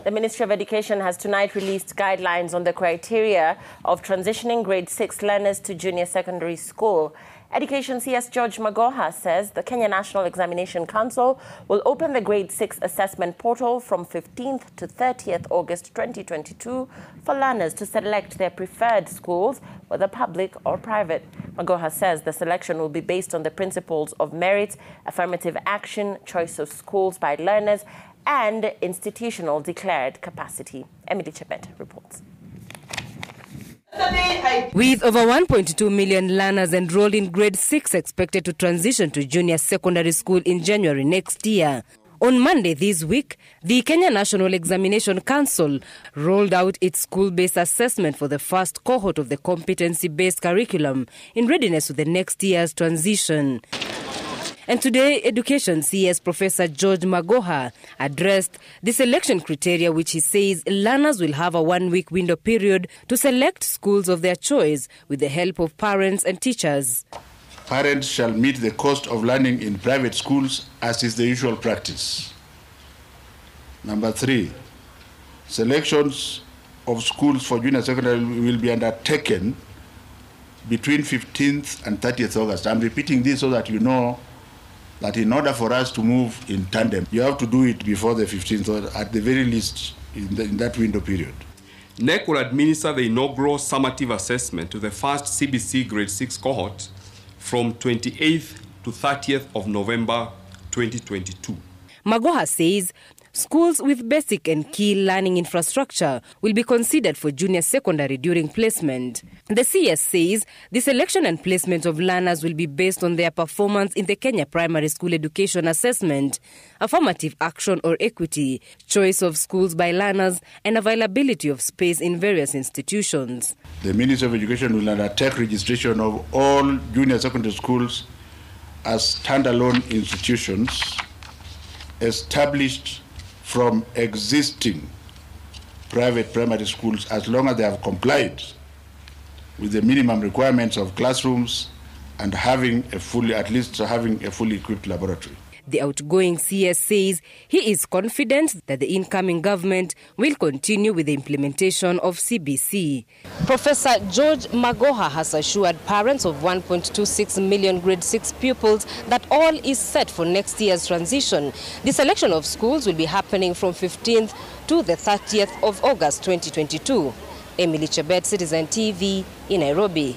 The Ministry of Education has tonight released guidelines on the criteria of transitioning grade 6 learners to junior secondary school. Education CS George Magoha says the Kenya National Examination Council will open the grade 6 assessment portal from 15th to 30th August 2022 for learners to select their preferred schools, whether public or private. Magoha says the selection will be based on the principles of merit, affirmative action, choice of schools by learners, and institutional declared capacity. Emily Chebet reports. With over 1.2 million learners enrolled in grade 6 expected to transition to junior secondary school in January next year, on Monday this week, the Kenya National Examination Council rolled out its school-based assessment for the first cohort of the competency-based curriculum in readiness to the next year's transition. And today, Education CS Professor George Magoha addressed the selection criteria, which he says learners will have a one-week window period to select schools of their choice with the help of parents and teachers. Parents shall meet the cost of learning in private schools as is the usual practice. Number 3, selections of schools for junior secondary will be undertaken between 15th and 30th August. I'm repeating this so that you know that in order for us to move in tandem, you have to do it before the 15th or at the very least in that window period. NEC will administer the inaugural summative assessment to the first CBC grade 6 cohort from 28th to 30th of November 2022. Magoha says schools with basic and key learning infrastructure will be considered for junior secondary during placement. The CS says the selection and placement of learners will be based on their performance in the Kenya Primary School Education Assessment, affirmative action or equity, choice of schools by learners, and availability of space in various institutions. The Ministry of Education will undertake registration of all junior secondary schools as standalone institutions established from existing private primary schools as long as they have complied with the minimum requirements of classrooms and at least having a fully equipped laboratory. The outgoing CS says he is confident that the incoming government will continue with the implementation of CBC. Professor George Magoha has assured parents of 1.26 million grade 6 pupils that all is set for next year's transition. The selection of schools will be happening from 15th to the 30th of August 2022. Emily Chebet, Citizen TV in Nairobi.